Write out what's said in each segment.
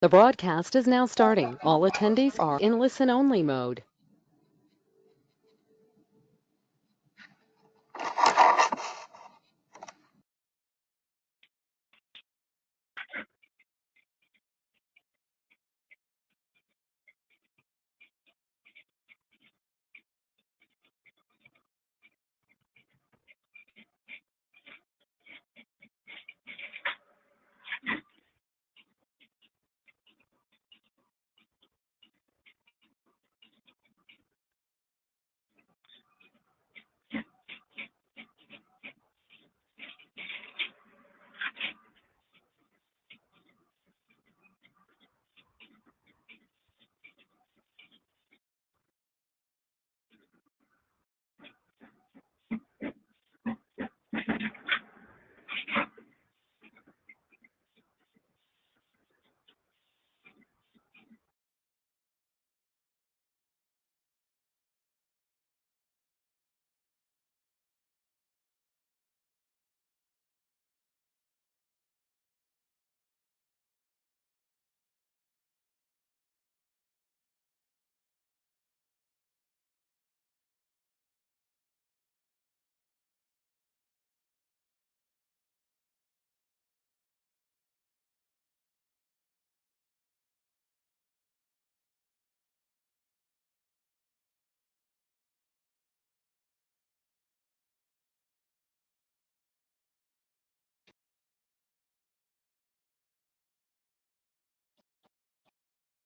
The broadcast is now starting. All attendees are in listen-only mode.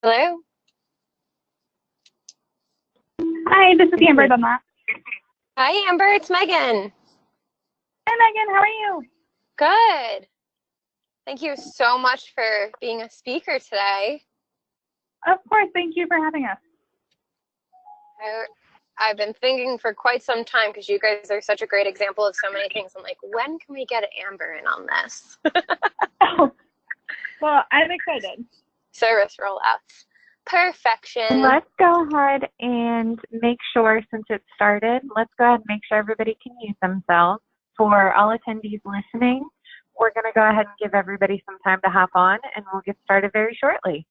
Hello. Hi, this is Amber Dunlap. Hi, Amber. It's Megan. Hi, Megan. How are you? Good. Thank you so much for being a speaker today. Of course. Thank you for having us. I've been thinking for quite some time because you guys are such a great example of so many things. I'm like, when can we get Amber in on this? Oh, well, I'm excited. Service rollouts. Perfection. Let's go ahead and make sure, since it started, let's go ahead and make sure everybody can use themselves. For all attendees listening, we're going to go ahead and give everybody some time to hop on, and we'll get started very shortly.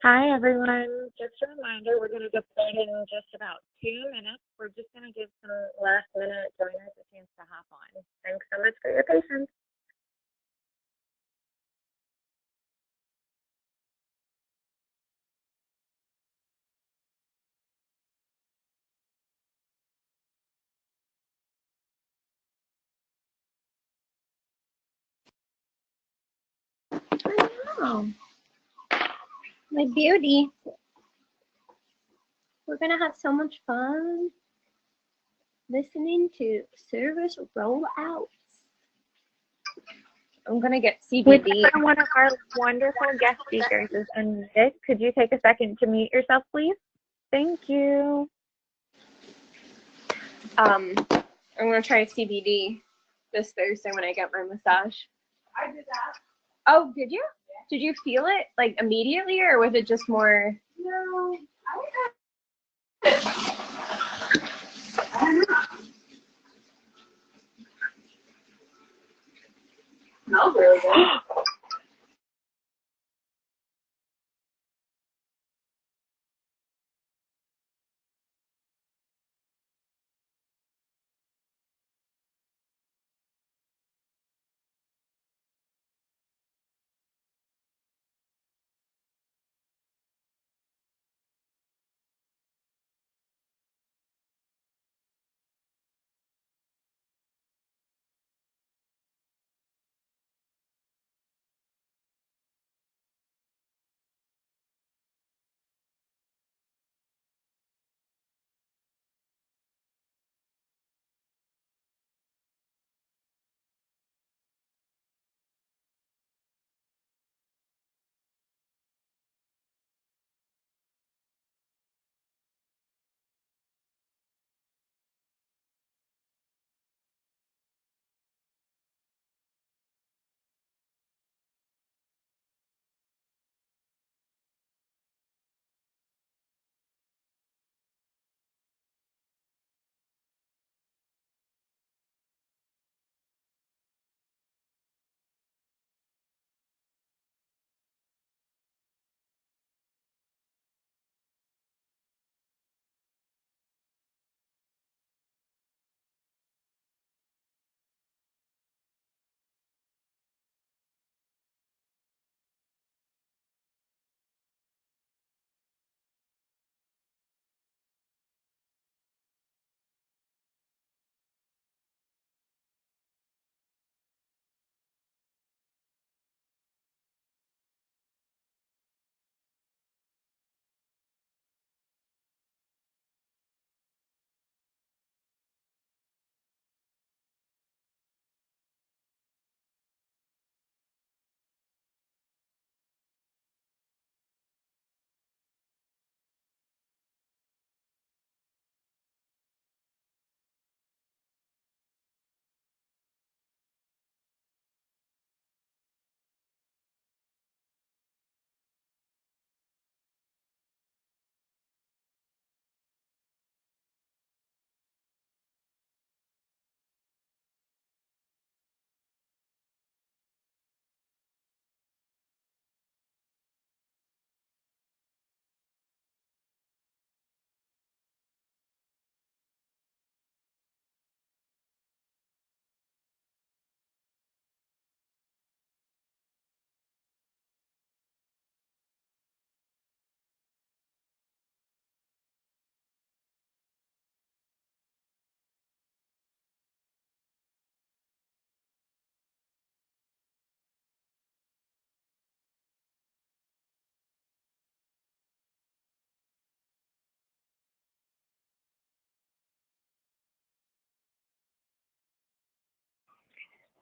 Hi, everyone. Just a reminder, we're going to get started in just about 2 minutes. We're just going to give some last-minute joiners a chance to hop on. Thanks so much for your patience. Oh, my beauty. We're gonna have so much fun listening to service rollouts. I'm gonna get CBD. Which one of our wonderful guest speakers is unmuted. Could you take a second to mute yourself, please? Thank you. I'm gonna try CBD this Thursday when I get my massage. I did that. Oh, did you? Did you feel it like immediately, or was it just more? No, I don't know. Smells really good.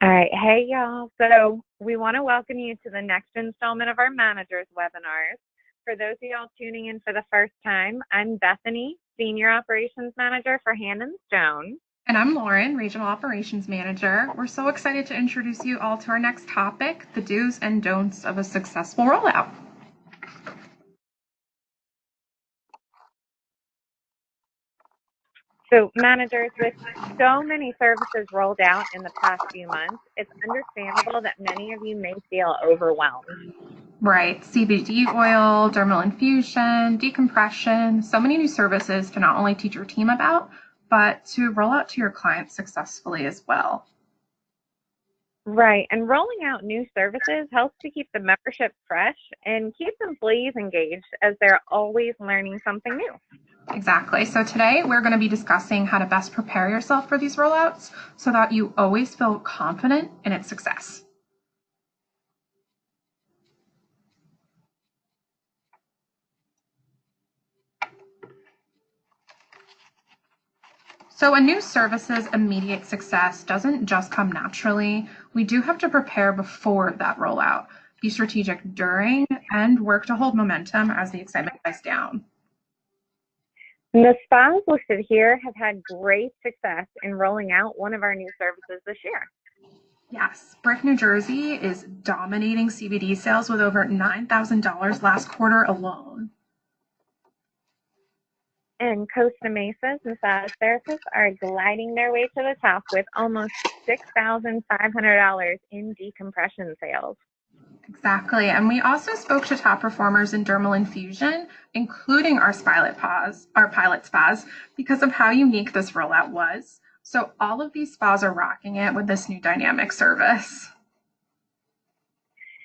All right. Hey, y'all. So we want to welcome you to the next installment of our managers webinars. For those of y'all tuning in for the first time, I'm Bethany, Senior Operations Manager for Hand and Stone. And I'm Lauren, Regional Operations Manager. We're so excited to introduce you all to our next topic, the do's and don'ts of a successful rollout. So managers, with so many services rolled out in the past few months, it's understandable that many of you may feel overwhelmed. Right. CBD oil, dermal infusion, decompression, so many new services to not only teach your team about, but to roll out to your clients successfully as well. Right. And rolling out new services helps to keep the membership fresh and keeps employees engaged as they're always learning something new. Exactly. So today we're going to be discussing how to best prepare yourself for these rollouts so that you always feel confident in its success. So a new service's immediate success doesn't just come naturally. We do have to prepare before that rollout, be strategic during, and work to hold momentum as the excitement dies down. The spas listed here have had great success in rolling out one of our new services this year. Yes, Brick, New Jersey is dominating CBD sales with over $9,000 last quarter alone. And Costa Mesa's massage therapists are gliding their way to the top with almost $6,500 in decompression sales. Exactly. And we also spoke to top performers in dermal infusion, including our pilot spas, because of how unique this rollout was. So all of these spas are rocking it with this new dynamic service.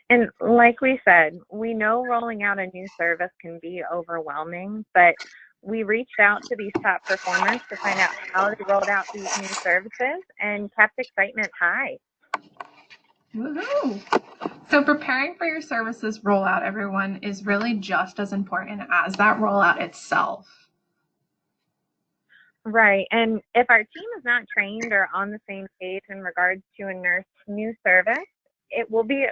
And like we said, we know rolling out a new service can be overwhelming, but we reached out to these top performers to find out how they rolled out these new services and kept excitement high. Woohoo! So preparing for your services rollout, everyone, is really just as important as that rollout itself. Right. And if our team is not trained or on the same page in regards to a new service, the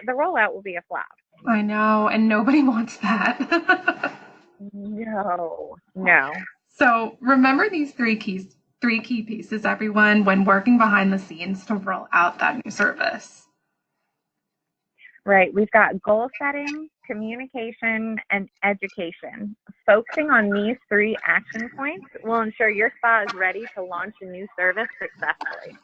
rollout will be a flop. I know, and nobody wants that. No. So remember these three key pieces, everyone, when working behind the scenes to roll out that new service. Right. We've got goal setting, communication, and education. Focusing on these three action points will ensure your spa is ready to launch a new service successfully.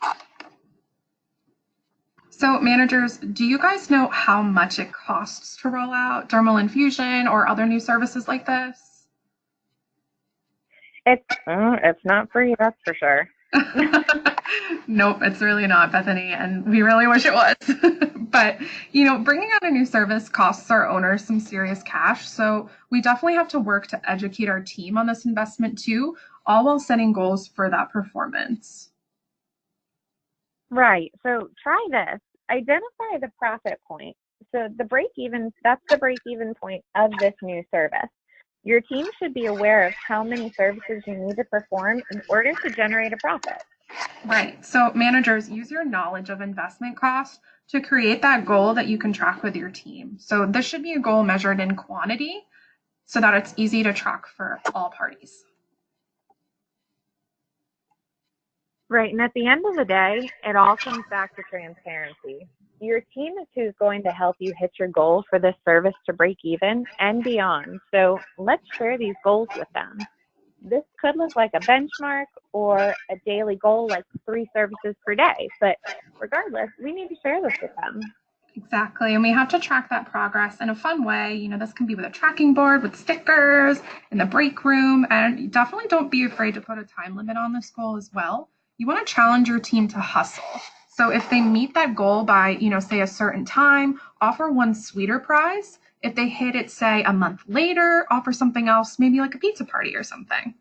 So managers, do you guys know how much it costs to roll out dermal infusion or other new services like this? It's not free, that's for sure. Nope, it's really not, Bethany, and we really wish it was. But, bringing out a new service costs our owners some serious cash, so we definitely have to work to educate our team on this investment too, all while setting goals for that performance. Right, so try this. Identify the profit point. So that's the break-even point of this new service. Your team should be aware of how many services you need to perform in order to generate a profit. Right. So managers, use your knowledge of investment cost to create that goal that you can track with your team. So this should be a goal measured in quantity so that it's easy to track for all parties. Right. And at the end of the day, it all comes back to transparency. Your team is who's going to help you hit your goal for this service to break even and beyond. So let's share these goals with them. This could look like a benchmark or a daily goal like 3 services per day. But regardless, we need to share this with them. Exactly. And we have to track that progress in a fun way. This can be with a tracking board, with stickers, in the break room. And definitely don't be afraid to put a time limit on this goal as well. You want to challenge your team to hustle. So if they meet that goal by, say a certain time, offer one sweeter prize. If they hit it, say, a month later, offer something else, maybe like a pizza party or something.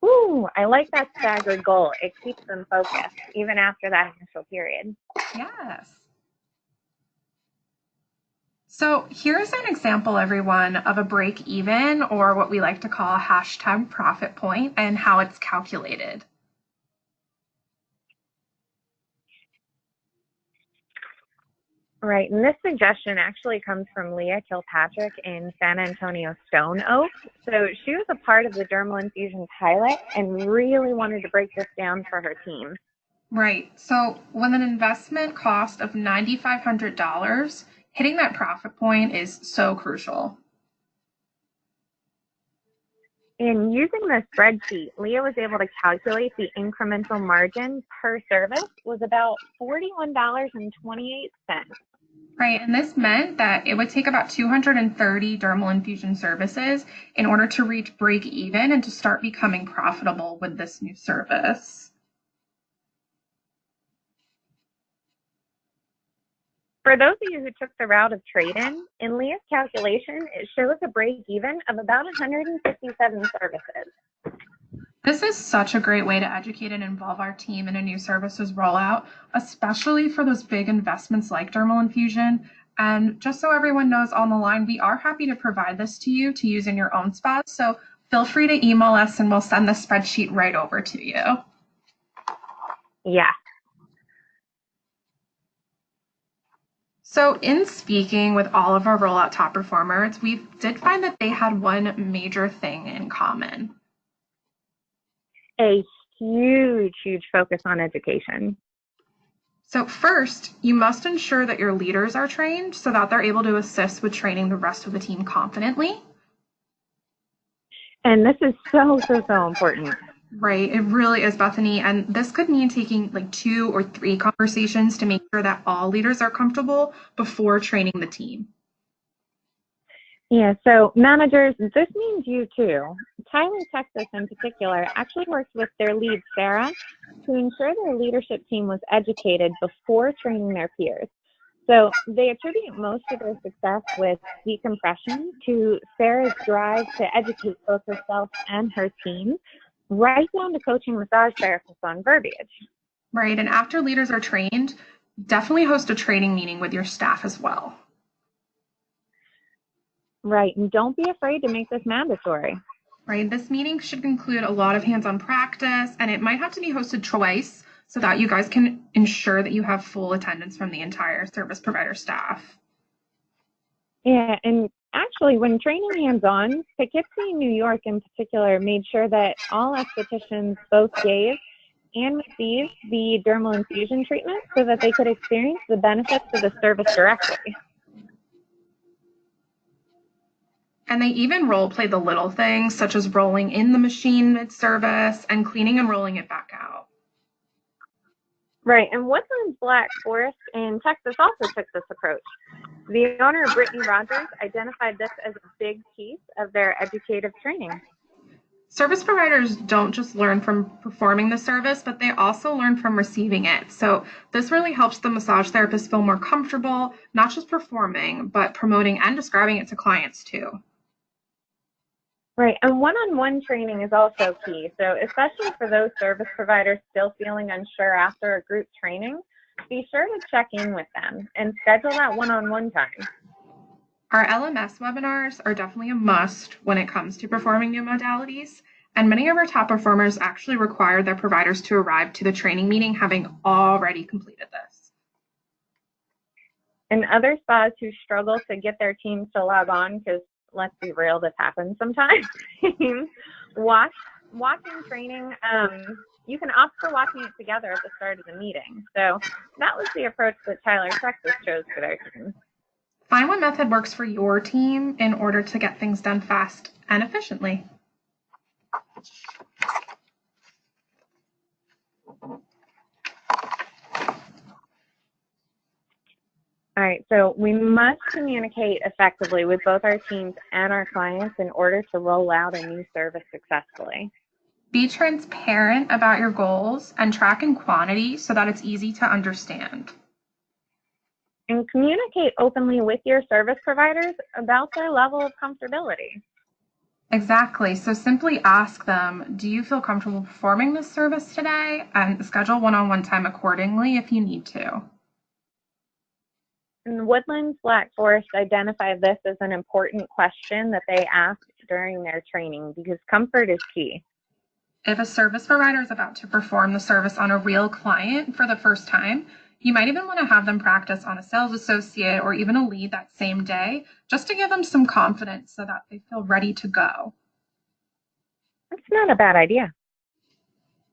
Ooh, I like that staggered goal. It keeps them focused, even after that initial period. Yes. So here's an example, everyone, of a break even, or what we like to call a hashtag profit point, and how it's calculated. Right, and this suggestion actually comes from Leah Kilpatrick in San Antonio Stone Oak. So she was a part of the dermal infusion pilot and really wanted to break this down for her team. Right, so with an investment cost of $9,500, hitting that profit point is so crucial. In using this spreadsheet, Leah was able to calculate the incremental margin per service was about $41.28. Right, and this meant that it would take about 230 dermal infusion services in order to reach break even and to start becoming profitable with this new service. For those of you who took the route of trade-in, in Leah's calculation, it shows a break even of about 157 services. This is such a great way to educate and involve our team in a new services rollout, especially for those big investments like dermal infusion. And just so everyone knows on the line, we are happy to provide this to you to use in your own spas. So feel free to email us and we'll send the spreadsheet right over to you. Yeah. So in speaking with all of our rollout top performers, we did find that they had one major thing in common. A huge focus on education. So first, you must ensure that your leaders are trained so that they're able to assist with training the rest of the team confidently. And this is so important. Right, it really is, Bethany. And this could mean taking like 2 or 3 conversations to make sure that all leaders are comfortable before training the team. Yeah, so managers, this means you too. Tyler, Texas in particular, actually works with their lead, Sarah, to ensure their leadership team was educated before training their peers. So they attribute most of their success with decompression to Sarah's drive to educate both herself and her team, right down to coaching massage therapists on verbiage. Right, and after leaders are trained, definitely host a training meeting with your staff as well. Right, and don't be afraid to make this mandatory. Right, this meeting should include a lot of hands-on practice, and it might have to be hosted twice so that you guys can ensure that you have full attendance from the entire service provider staff. Yeah, and actually, when training hands-on, Poughkeepsie, New York in particular, made sure that all estheticians both gave and received the dermal infusion treatment so that they could experience the benefits of the service directly. And they even role play the little things, such as rolling in the machine mid-service and cleaning and rolling it back out. Right, and Woodlands Black Forest in Texas also took this approach. The owner, Brittany Rogers, identified this as a big piece of their educative training. Service providers don't just learn from performing the service, but they also learn from receiving it. So this really helps the massage therapist feel more comfortable, not just performing, but promoting and describing it to clients too. Right, and one-on-one training is also key. So especially for those service providers still feeling unsure after a group training, be sure to check in with them and schedule that one-on-one time. Our LMS webinars are definitely a must when it comes to performing new modalities, and many of our top performers actually require their providers to arrive to the training meeting having already completed this. And other spas who struggle to get their teams to log on, because let's be real, this happens sometimes, watching training, you can opt for watching it together at the start of the meeting. So that was the approach that Tyler, Texas chose for their team. Find what method works for your team in order to get things done fast and efficiently. All right, so we must communicate effectively with both our teams and our clients in order to roll out a new service successfully. Be transparent about your goals and track in quantity so that it's easy to understand. And communicate openly with your service providers about their level of comfortability. Exactly. So simply ask them, do you feel comfortable performing this service today? And schedule one-on-one time accordingly if you need to. And Woodlands Black Forest identified this as an important question that they asked during their training because comfort is key. If a service provider is about to perform the service on a real client for the first time, you might even want to have them practice on a sales associate or even a lead that same day, just to give them some confidence so that they feel ready to go. That's not a bad idea.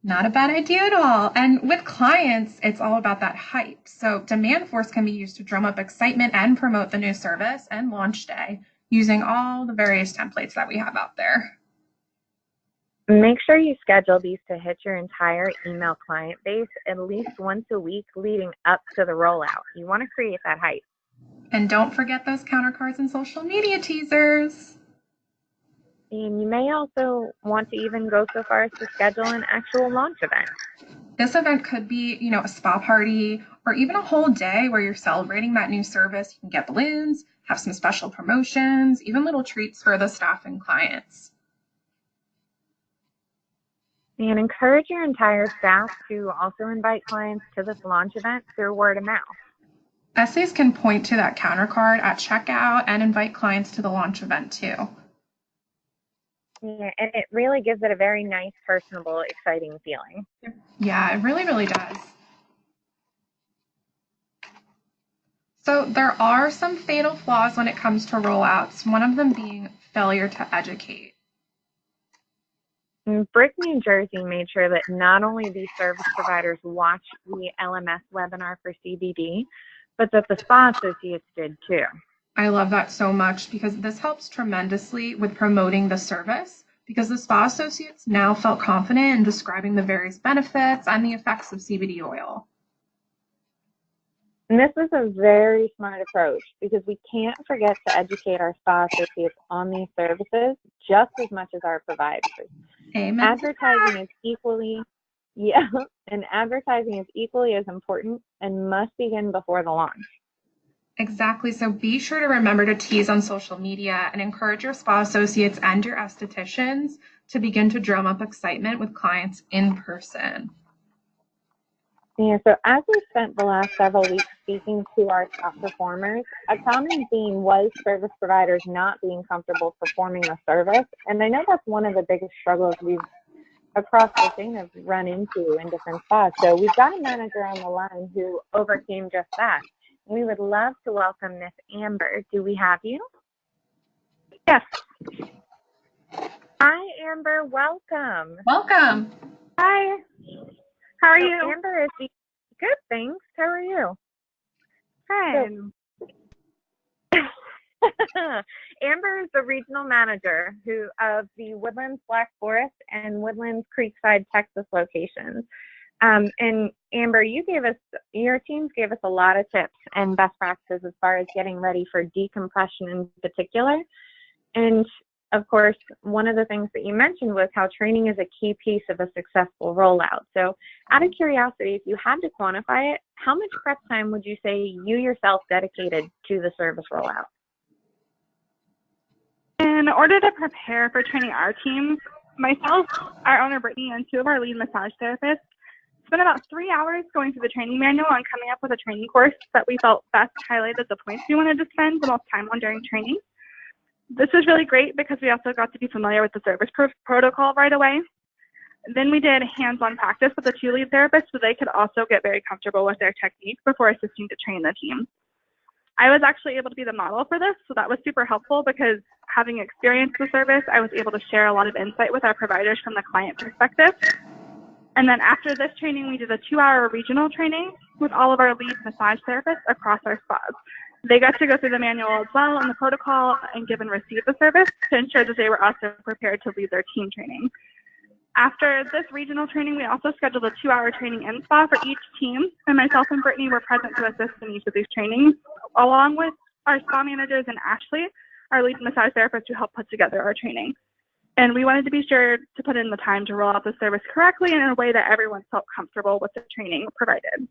Not a bad idea at all. And with clients, it's all about that hype. So demand force can be used to drum up excitement and promote the new service and launch day using all the various templates that we have out there. Make sure you schedule these to hit your entire email client base at least once a week leading up to the rollout. You want to create that hype. And don't forget those counter cards and social media teasers. And you may also want to even go so far as to schedule an actual launch event. This event could be, a spa party or even a whole day where you're celebrating that new service. You can get balloons, have some special promotions, even little treats for the staff and clients. And encourage your entire staff to also invite clients to this launch event through word of mouth. Essays can point to that counter card at checkout and invite clients to the launch event too. Yeah, and it really gives it a very nice, personable, exciting feeling. Yeah, it really, really does. So there are some fatal flaws when it comes to rollouts, one of them being failure to educate. Brick, New Jersey made sure that not only these service providers watch the LMS webinar for CBD, but that the spa associates did too. I love that so much because this helps tremendously with promoting the service because the spa associates now felt confident in describing the various benefits and the effects of CBD oil. And this is a very smart approach because we can't forget to educate our spa associates on these services just as much as our providers. Amen. Advertising is equally as important and must begin before the launch. Exactly. So be sure to remember to tease on social media and encourage your spa associates and your estheticians to begin to drum up excitement with clients in person. Yeah, so as we spent the last several weeks speaking to our top performers, a common theme was service providers not being comfortable performing the service. And I know that's one of the biggest struggles we've across the chain have run into in different spas. So we've got a manager on the line who overcame just that. We would love to welcome Miss Amber. Do we have you? Yes. Hi, Amber. Welcome. Welcome. Hi. How are you? Amber is the good. Thanks. How are you? Good. Amber is the regional manager of the Woodlands Black Forest and Woodlands Creekside, Texas locations. And Amber, your teams gave us a lot of tips and best practices as far as getting ready for decompression in particular. And of course, one of the things that you mentioned was how training is a key piece of a successful rollout. So out of curiosity, if you had to quantify it, how much prep time would you say you yourself dedicated to the service rollout? In order to prepare for training our teams, myself, our owner Brittany, and two of our lead massage therapists spent about 3 hours going through the training manual and coming up with a training course that we felt best highlighted the points we wanted to spend the most time on during training. This was really great because we also got to be familiar with the service protocol right away. Then we did hands-on practice with the two lead therapists so they could also get very comfortable with their technique before assisting to train the team. I was actually able to be the model for this, so that was super helpful because having experienced the service, I was able to share a lot of insight with our providers from the client perspective. And then after this training, we did a 2-hour regional training with all of our lead massage therapists across our spas. They got to go through the manual as well and the protocol and give and receive the service to ensure that they were also prepared to lead their team training. After this regional training, we also scheduled a 2-hour training in spa for each team, and myself and Brittany were present to assist in each of these trainings, along with our spa managers and Ashley, our lead massage therapist, who helped put together our training. And we wanted to be sure to put in the time to roll out the service correctly and in a way that everyone felt comfortable with the training provided.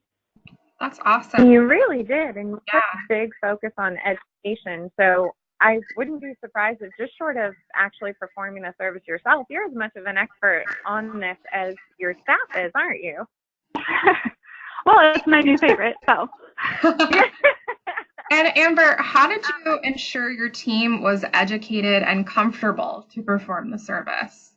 That's awesome. You really did, and you put a big focus on education. So I wouldn't be surprised if just short of actually performing the service yourself, you're as much of an expert on this as your staff is, aren't you? Well, it's my new favorite, so. And Amber, how did you ensure your team was educated and comfortable to perform the service?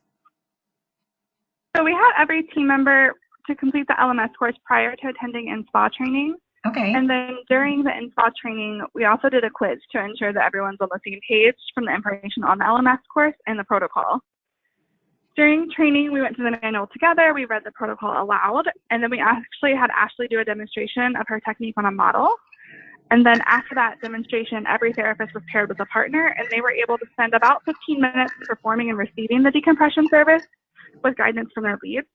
So we had every team member to complete the LMS course prior to attending in-spa training. Okay. And then during the in-spa training, we also did a quiz to ensure that everyone's on the same page from the information on the LMS course and the protocol. During training, we went through the manual together, we read the protocol aloud, and then we actually had Ashley do a demonstration of her technique on a model. And then after that demonstration, every therapist was paired with a partner, and they were able to spend about 15 minutes performing and receiving the decompression service with guidance from their leads.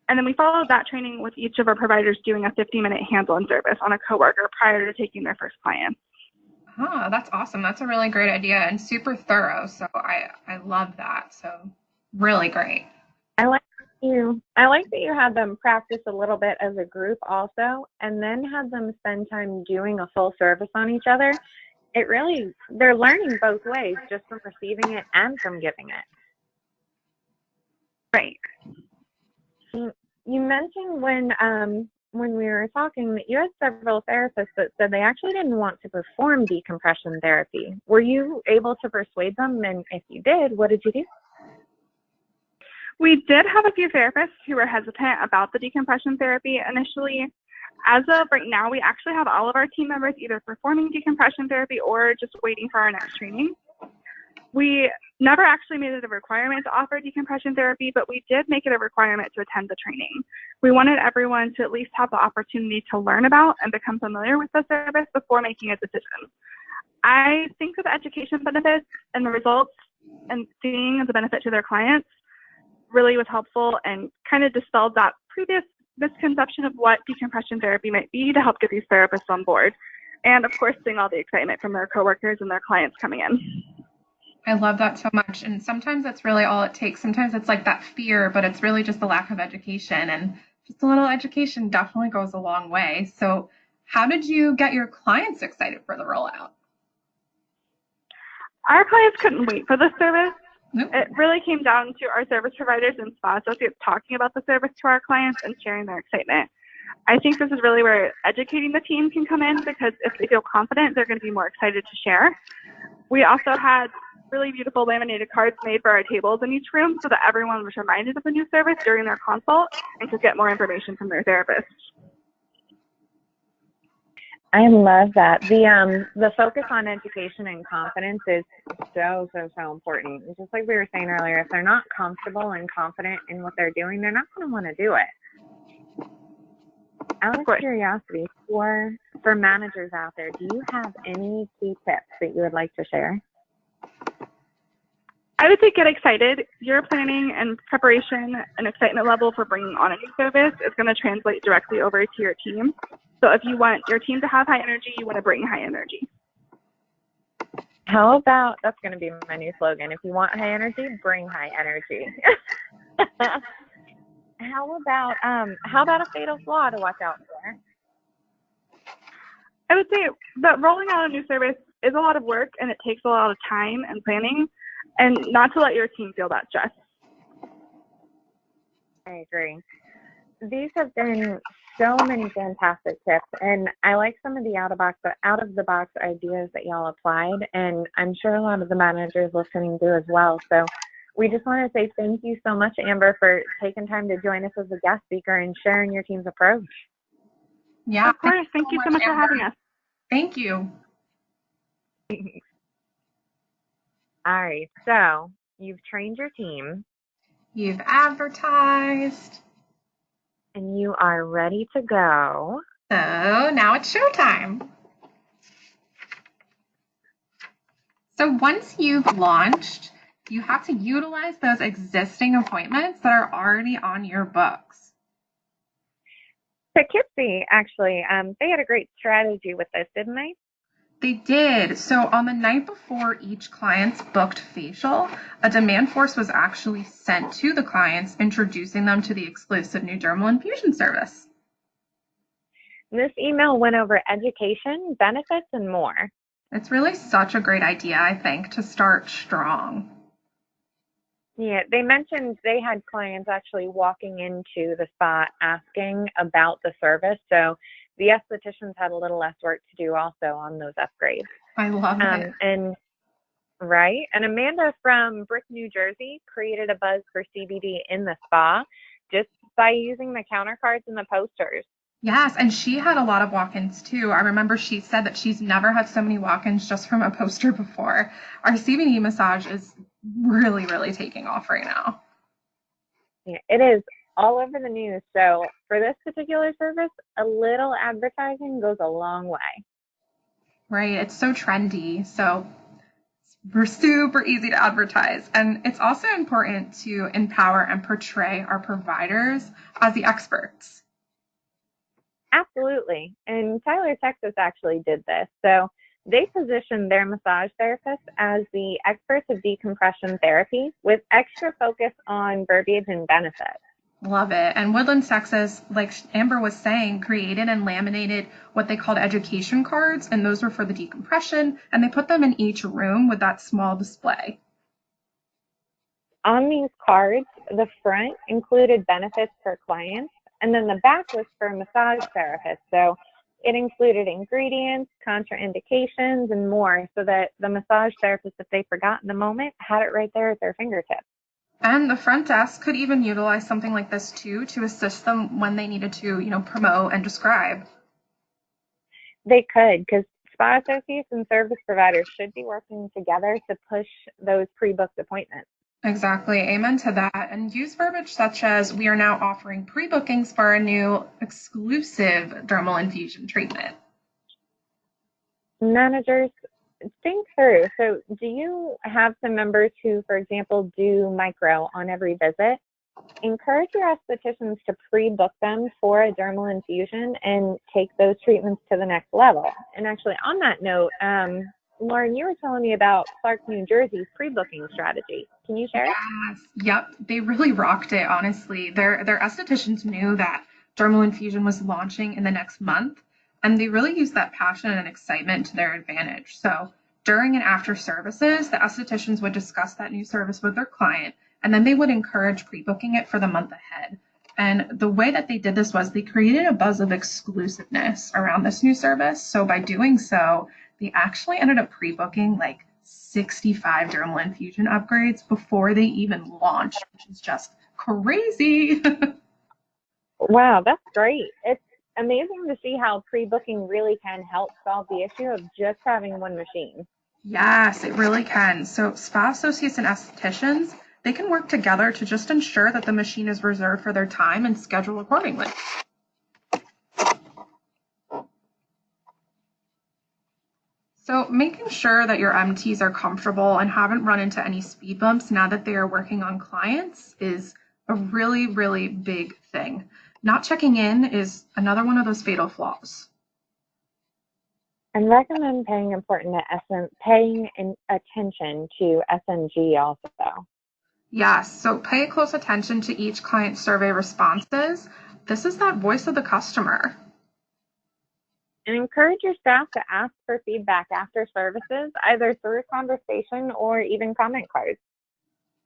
And then we followed that training with each of our providers doing a 50-minute hands-on service on a coworker prior to taking their first client. Ah, that's awesome. That's a really great idea and super thorough. So I love that. So really great. I like that you had them practice a little bit as a group also, and then had them spend time doing a full service on each other. They're learning both ways, just from receiving it and from giving it. Right. You mentioned when we were talking that you had several therapists that said they actually didn't want to perform decompression therapy. Were you able to persuade them? And if you did, what did you do? We did have a few therapists who were hesitant about the decompression therapy initially. As of right now, we actually have all of our team members either performing decompression therapy or just waiting for our next training. We never actually made it a requirement to offer decompression therapy, but we did make it a requirement to attend the training. We wanted everyone to at least have the opportunity to learn about and become familiar with the service before making a decision. I think that the education benefits and the results and seeing the benefit to their clients really was helpful and kind of dispelled that previous misconception of what decompression therapy might be to help get these therapists on board. And of course, seeing all the excitement from their coworkers and their clients coming in. I love that so much. And sometimes that's really all it takes. Sometimes it's like that fear, but it's really just the lack of education. And just a little education definitely goes a long way. So how did you get your clients excited for the rollout? Our clients couldn't wait for the service. Nope. It really came down to our service providers and spa associates talking about the service to our clients and sharing their excitement. I think this is really where educating the team can come in, because if they feel confident, they're going to be more excited to share. We also had really beautiful laminated cards made for our tables in each room so that everyone was reminded of the new service during their consult and could get more information from their therapist. I love that. The focus on education and confidence is so important. It's just like we were saying earlier, if they're not comfortable and confident in what they're doing, they're not going to want to do it. Out of curiosity, for managers out there, do you have any key tips that you would like to share? I would say get excited. Your planning and preparation and excitement level for bringing on a new service is going to translate directly over to your team. So if you want your team to have high energy, you want to bring high energy. How about, that's going to be my new slogan, if you want high energy, bring high energy. How about a fatal flaw to watch out for? I would say that rolling out a new service is a lot of work and it takes a lot of time and planning, and not to let your team feel that stress. I agree. These have been so many fantastic tips, and I like some of the out of the box ideas that y'all applied, and I'm sure a lot of the managers listening do as well. So we just want to say thank you so much, Amber, for taking time to join us as a guest speaker and sharing your team's approach. Yeah. Of course. Thank you so much for having us. Thank you. All right. So you've trained your team. You've advertised. And you are ready to go. So now it's showtime. So once you've launched, you have to utilize those existing appointments that are already on your books. Poughkeepsie, actually, they had a great strategy with this, didn't they? They did. So on the night before each client's booked facial, a demand force was actually sent to the clients, introducing them to the exclusive new dermal infusion service. This email went over education, benefits, and more. It's really such a great idea, I think, to start strong. Yeah, they mentioned they had clients actually walking into the spa asking about the service. So the estheticians had a little less work to do also on those upgrades. I love it. And Amanda from Brick, New Jersey created a buzz for CBD in the spa just by using the counter cards and the posters. Yes, and she had a lot of walk-ins too. I remember she said that she's never had so many walk-ins just from a poster before. Our CBD massage is really, really taking off right now. Yeah, it is all over the news. So for this particular service, a little advertising goes a long way. Right, it's so trendy. So we're super easy to advertise. And it's also important to empower and portray our providers as the experts. Absolutely. And Tyler, Texas actually did this. So They position their massage therapists as the experts of decompression therapy with extra focus on verbiage and benefits. Love it. And Woodland, Texas, like Amber was saying, created and laminated what they called education cards, and those were for the decompression, and they put them in each room with that small display. On these cards, the front included benefits for clients, and then the back was for massage therapists. So it included ingredients, contraindications, and more so that the massage therapist, if they forgot in the moment, had it right there at their fingertips. And the front desk could even utilize something like this too to assist them when they needed to, promote and describe. They could, because spa associates and service providers should be working together to push those pre-booked appointments. Exactly. Amen to that. And use verbiage such as, we are now offering pre-bookings for a new exclusive dermal infusion treatment. Managers, think through. So do you have some members who, for example, do micro on every visit? Encourage your estheticians to pre-book them for a dermal infusion and take those treatments to the next level. And actually, on that note, Lauren, you were telling me about Clark, New Jersey's pre-booking strategy. Can you share? Yes. Yep. They really rocked it, honestly. Their estheticians knew that dermal infusion was launching in the next month, and they really used that passion and excitement to their advantage. So during and after services, the estheticians would discuss that new service with their client, and then they would encourage pre-booking it for the month ahead. And the way that they did this was they created a buzz of exclusiveness around this new service. So by doing so, they actually ended up pre-booking like 65 dermal infusion upgrades before they even launched, which is just crazy. Wow, that's great. It's amazing to see how pre-booking really can help solve the issue of just having one machine. Yes, it really can. So spa associates and estheticians, they can work together to just ensure that the machine is reserved for their time and schedule accordingly. So making sure that your MTs are comfortable and haven't run into any speed bumps now that they are working on clients is a really, really big thing. Not checking in is another one of those fatal flaws. And recommend paying attention to SNG also. Yes, so pay close attention to each client survey responses. This is that voice of the customer. And encourage your staff to ask for feedback after services, either through a conversation or even comment cards.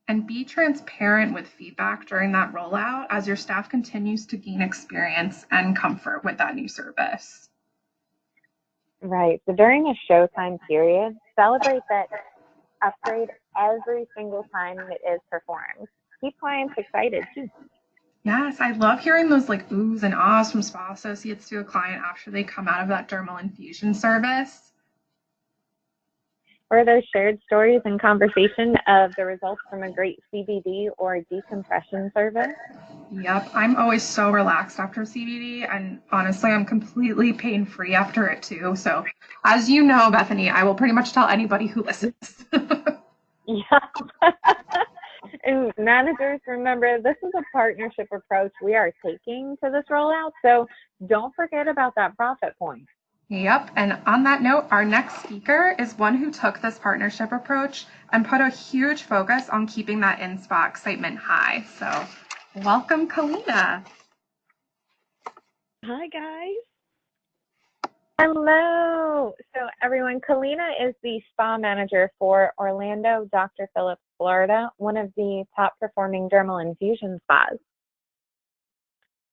And be transparent with feedback during that rollout as your staff continues to gain experience and comfort with that new service. Right. So during a showtime period, celebrate that upgrade every single time it is performed. Keep clients excited too. Yes, I love hearing those like oohs and ahs from spa associates to a client after they come out of that dermal infusion service. Or those shared stories and conversation of the results from a great CBD or decompression service. Yep, I'm always so relaxed after CBD, and honestly, I'm completely pain-free after it too. So, as you know, Bethany, I will pretty much tell anybody who listens. Yeah. And managers, remember, this is a partnership approach we are taking to this rollout, so don't forget about that profit point. Yep, and on that note, our next speaker is one who took this partnership approach and put a huge focus on keeping that in-spa excitement high. So, welcome, Kalina. Hi, guys. Hello. So everyone, Kalina is the spa manager for Orlando Dr. Phillips, Florida, one of the top performing dermal infusion spas.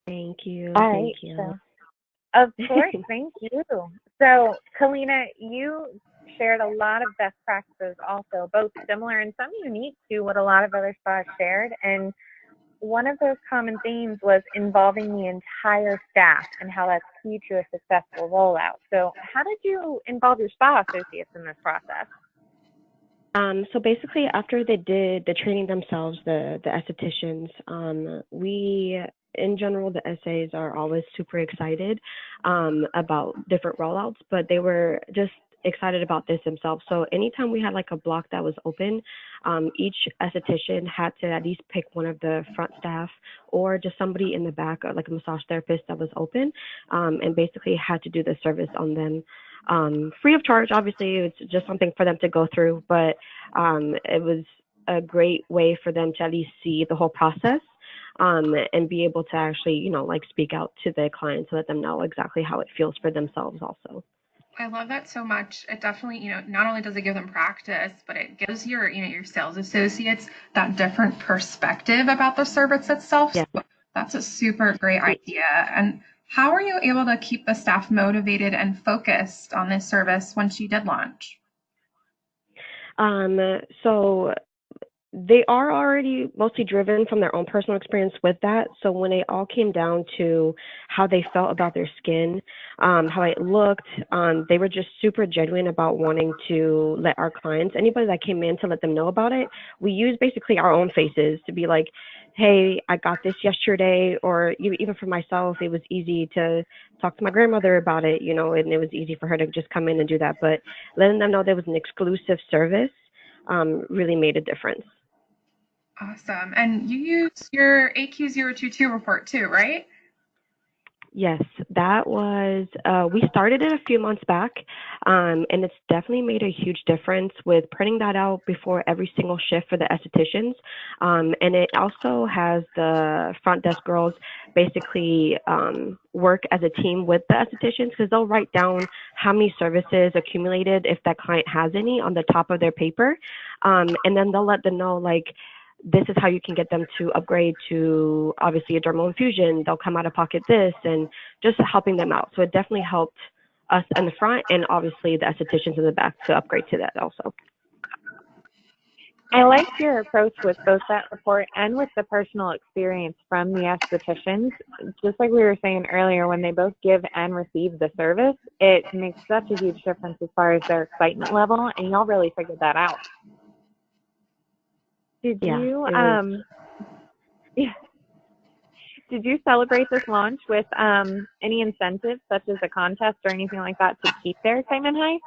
Thank you. All Thank right, you. so, of course, thank you. So Kalina, you shared a lot of best practices also, both similar and some unique to what a lot of other spas shared. And one of those common themes was involving the entire staff and how that's key to a successful rollout. So how did you involve your spa associates in this process? So basically, after they did the training themselves, the estheticians, we, in general, the SAs are always super excited about different rollouts, but they were just excited about this themselves. So anytime we had like a block that was open, each esthetician had to at least pick one of the front staff or just somebody in the back, like a massage therapist that was open, and basically had to do the service on them. free of charge. Obviously, it's just something for them to go through, but it was a great way for them to at least see the whole process and be able to actually, like speak out to the clients to let them know exactly how it feels for themselves also. I love that so much. It definitely, not only does it give them practice, but it gives your sales associates that different perspective about the service itself. Yeah. So that's a super great idea. And how are you able to keep the staff motivated and focused on this service once you did launch? So they are already mostly driven from their own personal experience with that. So when it all came down to how they felt about their skin, how it looked, they were just super genuine about wanting to let our clients, anybody that came in, to let them know about it. We use basically our own faces to be like, hey, I got this yesterday, or even for myself, it was easy to talk to my grandmother about it, and it was easy for her to just come in and do that. But letting them know there was an exclusive service really made a difference. Awesome. And you use your AQ022 report too, right? Yes, that was, we started it a few months back, and it's definitely made a huge difference with printing that out before every single shift for the estheticians. And it also has the front desk girls basically work as a team with the estheticians, because they'll write down how many services accumulated, if that client has any, on the top of their paper. And then they'll let them know, like, this is how you can get them to upgrade to obviously a dermal infusion. They'll come out of pocket this, and just helping them out. So it definitely helped us in the front and obviously the estheticians in the back to upgrade to that also. I liked your approach with both that report and with the personal experience from the estheticians. Just like we were saying earlier, when they both give and receive the service, it makes such a huge difference as far as their excitement level, and y'all really figured that out. Did you celebrate this launch with any incentives, such as a contest or anything like that, to keep their excitement high?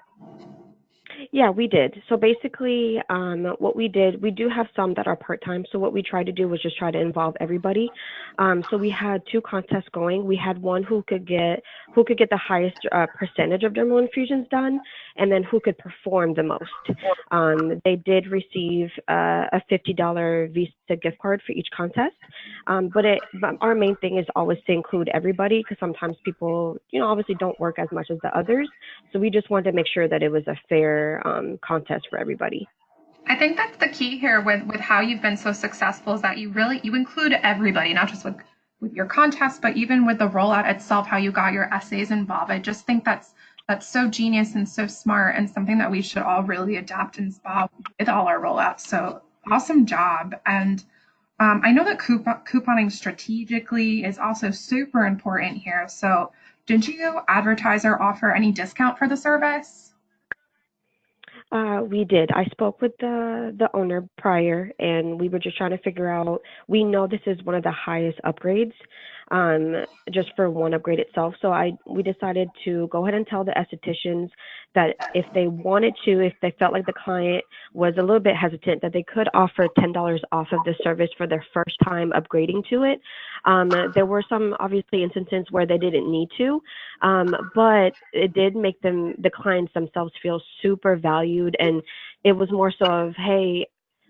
Yeah, we did. So basically, what we did, we do have some that are part-time. So what we tried to do was just try to involve everybody. So we had 2 contests going. We had one who could get the highest percentage of dermal infusions done, and then who could perform the most. They did receive a $50 Visa gift card for each contest. But our main thing is always to include everybody, because sometimes people, obviously don't work as much as the others. So we just wanted to make sure that it was a fair contest for everybody. I think that's the key here with how you've been so successful, is that you include everybody, not just with your contest, but even with the rollout itself, how you got your essays involved. I just think that's so genius and so smart, and something that we should all really adapt and involve with all our rollouts. So awesome job. And I know that couponing strategically is also super important here. So did you advertise or offer any discount for the service? We did. I spoke with the owner prior, and we were just trying to figure out, we know this is one of the highest upgrades, just for one upgrade itself. So we decided to go ahead and tell the estheticians that if they wanted to, if they felt like the client was a little bit hesitant, that they could offer $10 off of the service for their first time upgrading to it. There were some obviously instances where they didn't need to, but it did make the clients themselves feel super valued, and it was more so of, hey,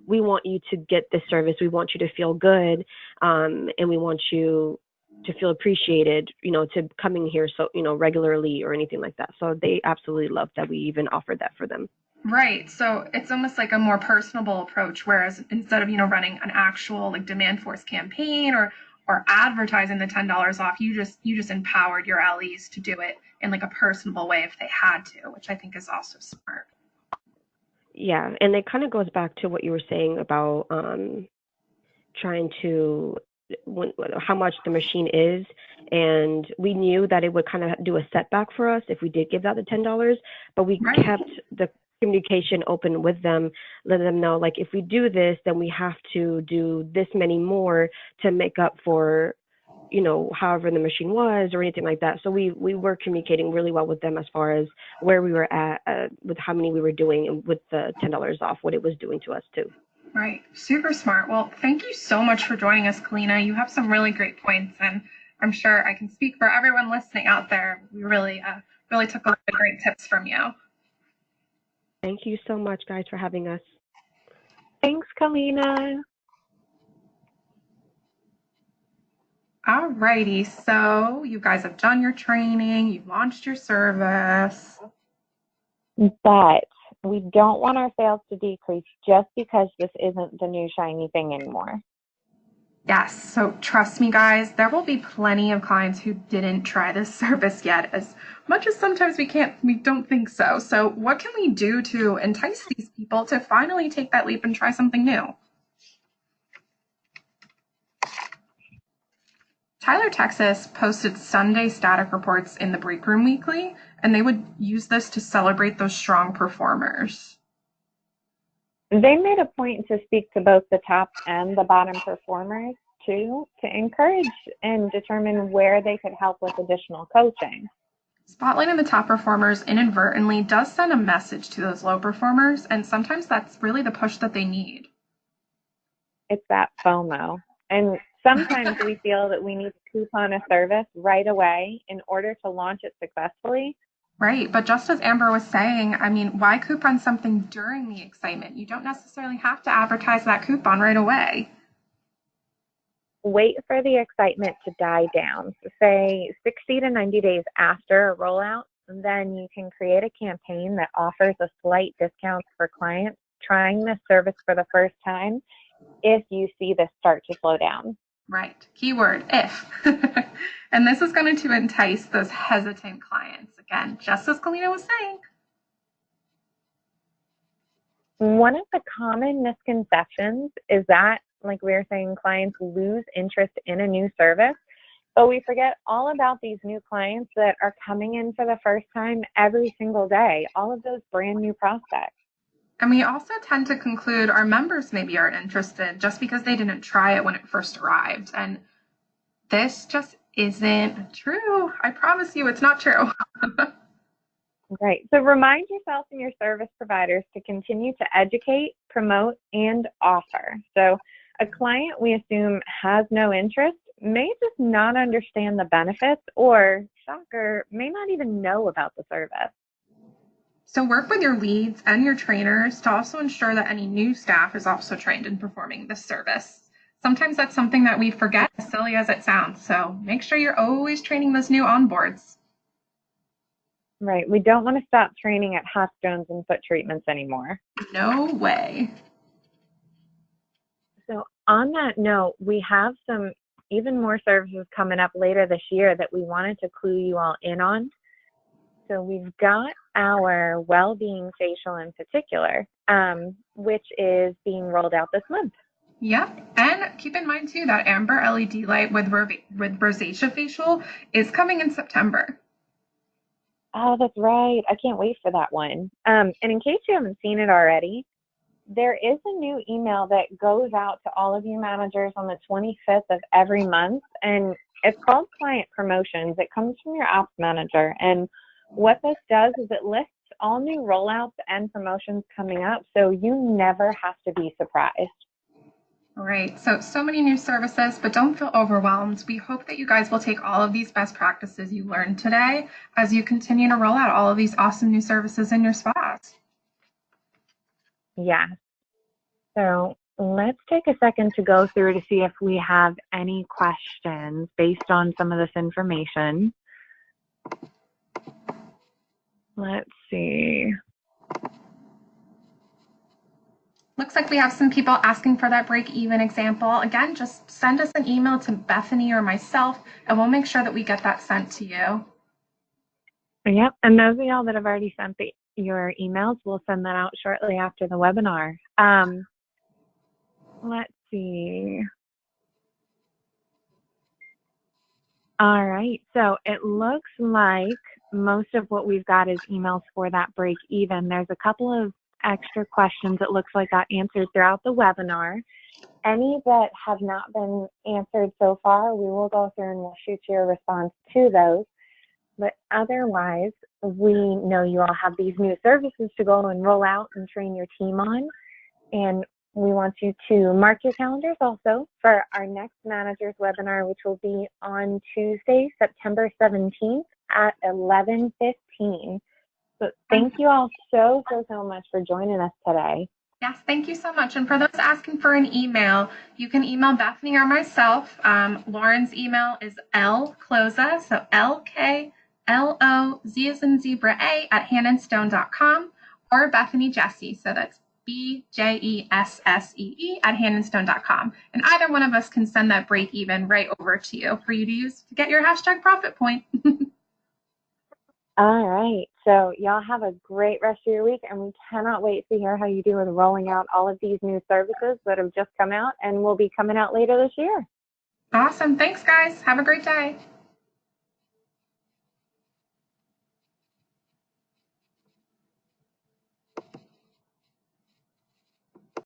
we want you to get this service, we want you to feel good, and we want you to feel appreciated, to coming here so regularly or anything like that. So they absolutely loved that we even offered that for them. Right. So it's almost like a more personable approach, whereas instead of running an actual demand force campaign or advertising the $10 off, you just empowered your LEs to do it in a personable way if they had to, which I think is also smart. Yeah, and it kind of goes back to what you were saying about trying to how much the machine is, and we knew that it would kind of do a setback for us if we did give out the $10, but we kept the communication open with them, letting them know, if we do this, then we have to do this many more to make up for however the machine was or anything like that. So we were communicating really well with them as far as where we were at with how many we were doing, and with the $10 off, what it was doing to us too. Right. Super smart. Well, thank you so much for joining us, Kalina. You have some really great points, and I'm sure I can speak for everyone listening out there. We really took a lot of great tips from you. Thank you so much, guys, for having us. Thanks, Kalina. Alrighty, so you guys have done your training, you've launched your service. But we don't want our sales to decrease just because this isn't the new shiny thing anymore. Yes, so trust me, guys, there will be plenty of clients who didn't try this service yet, as much as sometimes we don't think so. So what can we do to entice these people to finally take that leap and try something new? Tyler, Texas posted Sunday static reports in the break room weekly, and they would use this to celebrate those strong performers. They made a point to speak to both the top and the bottom performers too, to encourage and determine where they could help with additional coaching. Spotlighting the top performers inadvertently does send a message to those low performers, and sometimes that's really the push that they need. It's that FOMO. And sometimes we feel that we need to coupon a service right away in order to launch it successfully. Right, but just as Amber was saying, I mean, why coupon something during the excitement? You don't necessarily have to advertise that coupon right away. Wait for the excitement to die down. So say 60 to 90 days after a rollout, and then you can create a campaign that offers a slight discount for clients trying this service for the first time if you see this start to slow down. Right, keyword, if. And this is going to entice those hesitant clients. Again, just as Kalina was saying. One of the common misconceptions is that, like we were saying, clients lose interest in a new service, but we forget all about these new clients that are coming in for the first time every single day, all of those brand new prospects. And we also tend to conclude our members maybe aren't interested just because they didn't try it when it first arrived. And this just isn't true. I promise you it's not true. Right. So remind yourself and your service providers to continue to educate, promote, and offer. So a client we assume has no interest may just not understand the benefits, or, shocker, may not even know about the service. So work with your leads and your trainers to also ensure that any new staff is also trained in performing this service. Sometimes that's something that we forget, as silly as it sounds. So make sure you're always training those new onboards. Right. We don't want to stop training at hot stones and foot treatments anymore. No way. So on that note, we have some even more services coming up later this year that we wanted to clue you all in on. So we've got our well-being facial in particular, which is being rolled out this month. Yep. And keep in mind too that amber LED light with rosacea facial is coming in September. Oh, that's right. I can't wait for that one. And in case you haven't seen it already, there is a new email that goes out to all of you managers on the 25th of every month, and it's called Client Promotions. It comes from your ops manager, and what this does is it lists all new rollouts and promotions coming up, so you never have to be surprised. All right, so many new services, but don't feel overwhelmed. We hope that you guys will take all of these best practices you learned today as you continue to roll out all of these awesome new services in your spas. Yeah. So let's take a second to go through to see if we have any questions based on some of this information. Let's see. Looks like we have some people asking for that break-even example. Again, just send us an email to Bethany or myself, and we'll make sure that we get that sent to you. Yep, and those of y'all that have already sent your emails, we'll send that out shortly after the webinar. Let's see. All right, so it looks like most of what we've got is emails for that break even. There's a couple of extra questions it looks like got answered throughout the webinar. Any that have not been answered so far, we will go through and we'll shoot you a response to those. But otherwise, we know you all have these new services to go and roll out and train your team on. And We want you to mark your calendars also for our next managers webinar, which will be on Tuesday, September 17th at 11:15. So thank you all so much for joining us today. Yes, thank you so much. And for those asking for an email, you can email Bethany or myself. Lauren's email is lcloza, so LKLOZ as in zebra A at handandstone.com, or Bethany Jesse, so that's BJESSEE at handandstone.com. And either one of us can send that break even right over to you for you to use to get your hashtag profit point. All right. So y'all have a great rest of your week, and we cannot wait to hear how you do with rolling out all of these new services that have just come out and will be coming out later this year. Awesome. Thanks, guys. Have a great day.